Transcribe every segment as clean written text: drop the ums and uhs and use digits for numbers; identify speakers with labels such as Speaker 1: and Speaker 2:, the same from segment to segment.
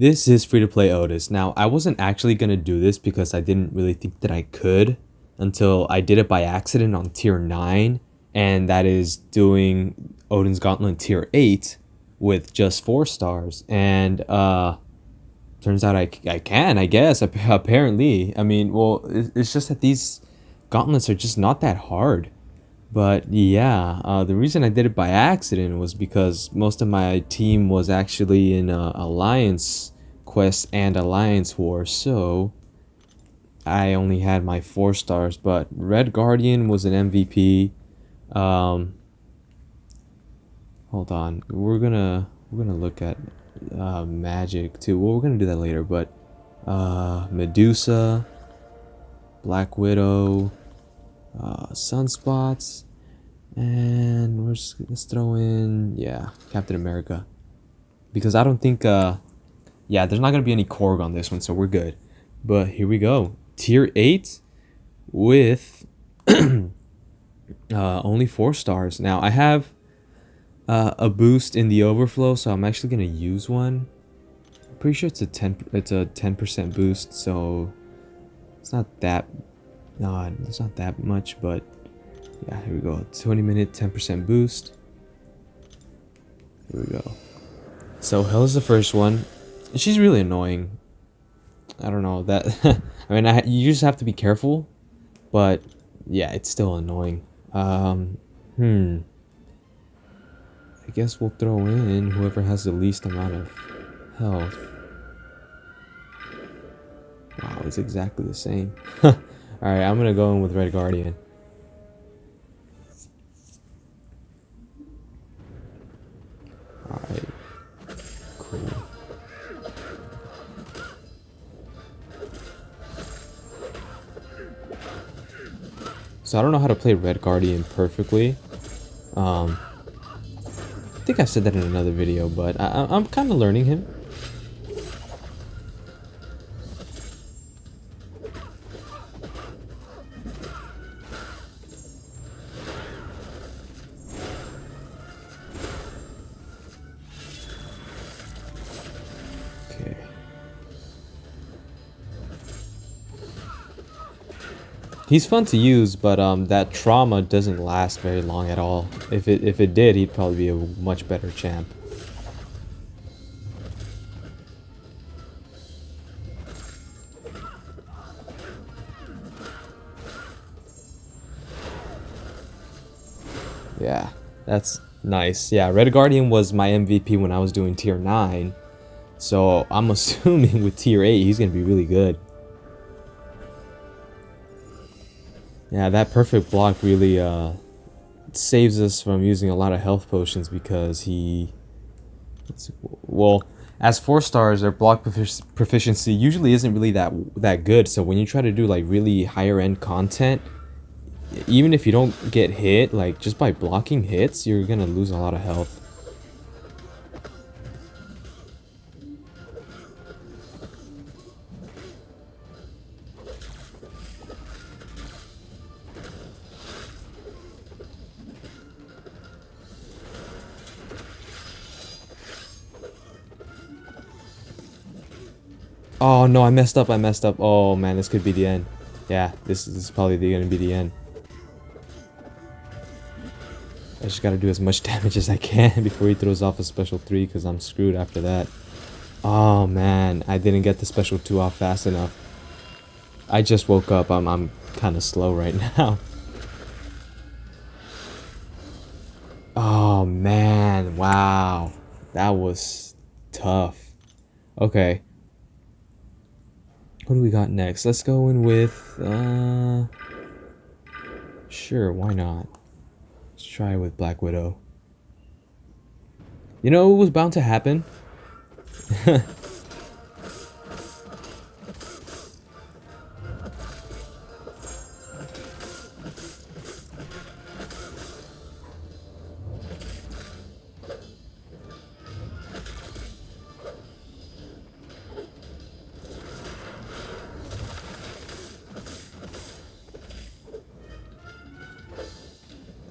Speaker 1: This is free-to-play Otis. Now, I wasn't actually going to do this because I didn't really think that I could until I did it by accident on tier 9, and that is doing Odin's Gauntlet tier 8 with just 4 stars. And turns out I can, I guess, apparently. I mean, well, it's just that these gauntlets are just not that hard. But yeah, the reason I did it by accident was because most of my team was actually in Alliance Quest and Alliance War, so I only had my 4 stars. But Red Guardian was an MVP. Um, Hold on, we're gonna look at magic too. Well, we're gonna do that later. But Medusa, Black Widow, Sunspots. And let's throw in, yeah, Captain America. Because I don't think, yeah, there's not going to be any Korg on this one, so we're good. But here we go. Tier 8 with only 4 stars. Now, I have a boost in the overflow, so I'm actually going to use one. I'm pretty sure it's a 10% boost, so it's not that, it's not that much, but yeah, here we go. 20-minute, 10% boost. Here we go. So Hell's the first one. She's really annoying. I don't know that. I mean, you just have to be careful, but yeah, it's still annoying. I guess we'll throw in whoever has the least amount of health. Wow, it's exactly the same. All right, I'm gonna go in with Red Guardian. All right, cool. So I don't know how to play Red Guardian perfectly. I think I said that in another video, but I'm kind of learning him. Okay. He's fun to use, but that trauma doesn't last very long at all. If it did, he'd probably be a much better champ. Yeah, that's nice. Yeah, Red Guardian was my MVP when I was doing tier 9. So I'm assuming with tier 8, he's going to be really good. Yeah, that perfect block really saves us from using a lot of health potions because he... Well, as 4 stars, their block proficiency usually isn't really that good. So when you try to do like really higher end content, even if you don't get hit, like just by blocking hits, you're gonna lose a lot of health. Oh no, I messed up, I messed up. Oh man, this could be the end. Yeah, this is probably gonna be the end. I just gotta do as much damage as I can before he throws off a special 3, because I'm screwed after that. Oh man, I didn't get the special 2 off fast enough. I just woke up, I'm kind of slow right now. Oh man, wow. That was tough. Okay. What do we got next? Let's go in with, sure, why not? Let's try with Black Widow. You know what was bound to happen?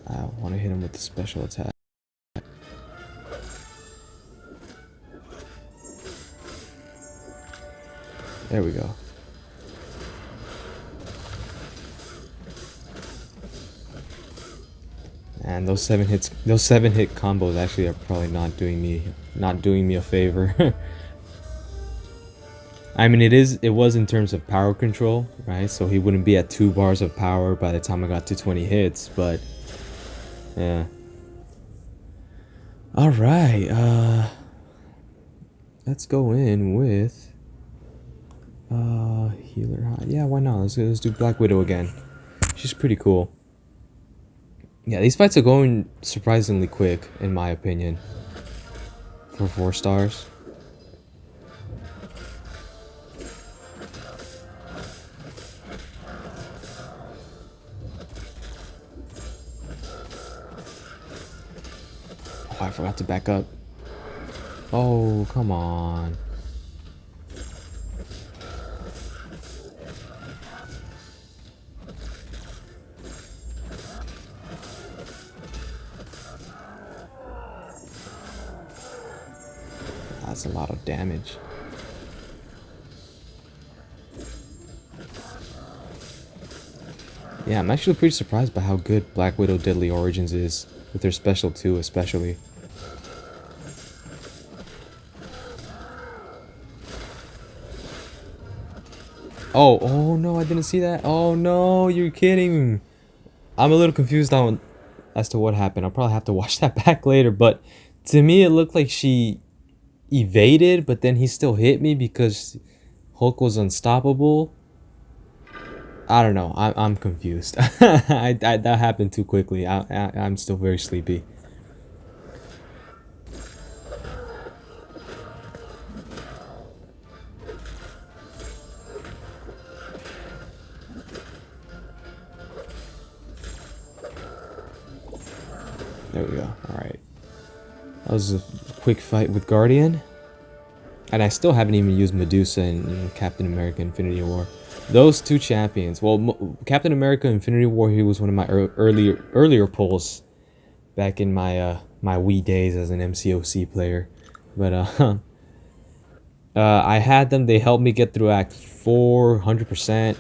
Speaker 1: I want to hit him with the special attack. There we go. And those 7 hit combos actually are probably not doing me a favor. I mean, it was in terms of power control, right? So he wouldn't be at 2 bars of power by the time I got to 20 hits, but yeah. All right, let's go in with healer high. Yeah, why not? Let's do Black Widow again. She's pretty cool. Yeah, these fights are going surprisingly quick, in my opinion, for 4 stars. Oh, I forgot to back up. Oh, come on. That's a lot of damage. Yeah, I'm actually pretty surprised by how good Black Widow Deadly Origins is, with her special too, especially. Oh no, I didn't see that. Oh no, you're kidding. I'm a little confused on as to what happened. I'll probably have to watch that back later, but to me it looked like she evaded, but then he still hit me because Hulk was unstoppable. I don't know. I'm confused. That happened too quickly. I'm still very sleepy. There we go. All right. That was a quick fight with Guardian. And I still haven't even used Medusa in Captain America Infinity War. Those 2 champions. Well, Captain America Infinity War, he was one of my earlier pulls back in my my wee days as an MCOC player. But I had them. They helped me get through Act 4, 100%,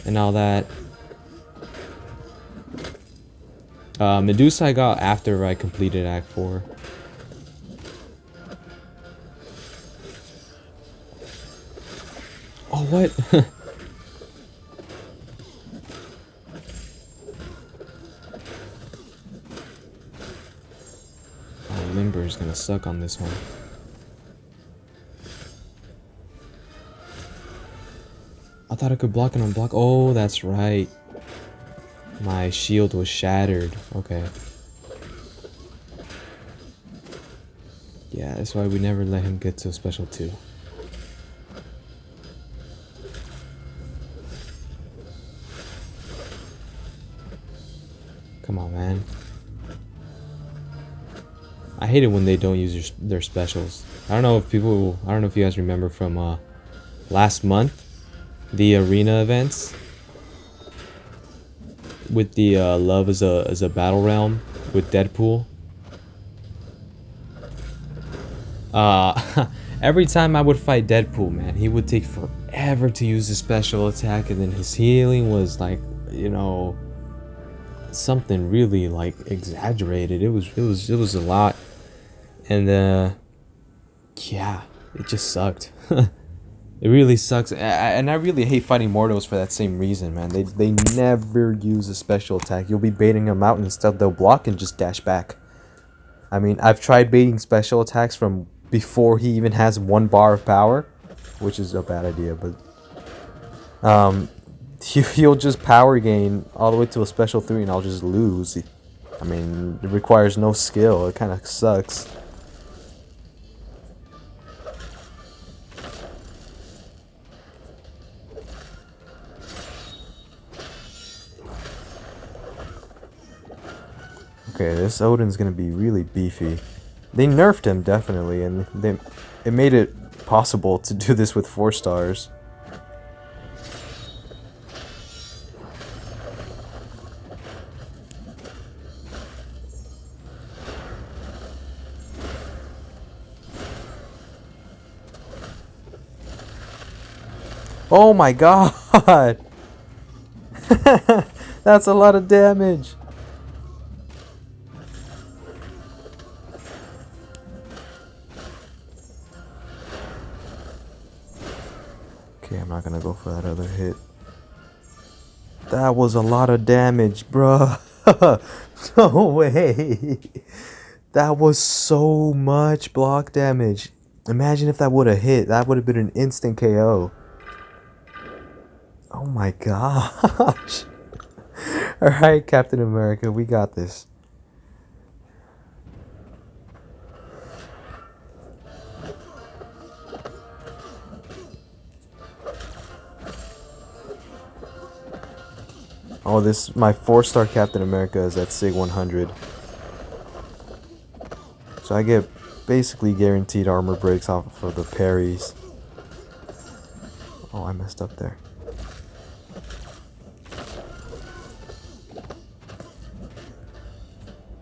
Speaker 1: and all that. Medusa I got after I completed Act 4. Oh, what? Oh, Limber is gonna suck on this one. I thought I could block and unblock. Oh, that's right. My shield was shattered. Okay. Yeah, that's why we never let him get to a special 2. Come on, man. I hate it when they don't use their specials. I don't know if you guys remember from last month, the arena events with the Love as a Battle Realm with Deadpool. Every time I would fight Deadpool, man, he would take forever to use his special attack, and then his healing was like, you know, something really like exaggerated. It was a lot, and yeah, it just sucked. It really sucks, and I really hate fighting Mortals for that same reason, man. They never use a special attack. You'll be baiting them out, and instead they'll block and just dash back. I mean, I've tried baiting special attacks from before he even has 1 bar of power, which is a bad idea, but he'll just power gain all the way to a special 3 and I'll just lose. I mean, it requires no skill. It kind of sucks. Okay, this Odin's gonna be really beefy. They nerfed him, definitely, and it made it possible to do this with 4 stars. Oh my god! That's a lot of damage. Okay, I'm not gonna go for that other hit. That was a lot of damage, bruh. No way. That was so much block damage. Imagine if that would have hit. That would have been an instant KO. Oh my gosh. Alright, Captain America, we got this. Oh, this, my 4-star Captain America is at SIG 100. So I get basically guaranteed armor breaks off of the parries. Oh, I messed up there.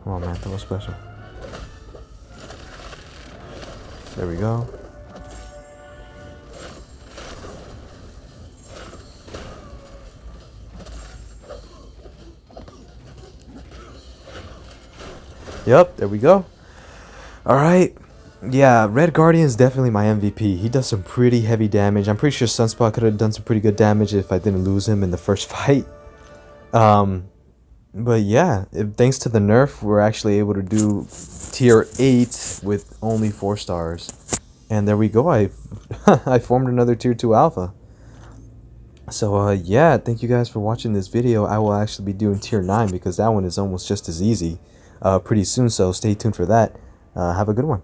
Speaker 1: Come on, man, that was special. There we go. Yep, there we go. Alright. Yeah, Red Guardian is definitely my MVP. He does some pretty heavy damage. I'm pretty sure Sunspot could have done some pretty good damage if I didn't lose him in the first fight. But yeah, thanks to the nerf, we're actually able to do tier 8 with only 4 stars. And there we go. I I formed another tier 2 alpha. So yeah, thank you guys for watching this video. I will actually be doing tier 9 because that one is almost just as easy pretty soon, so stay tuned for that. Have a good one.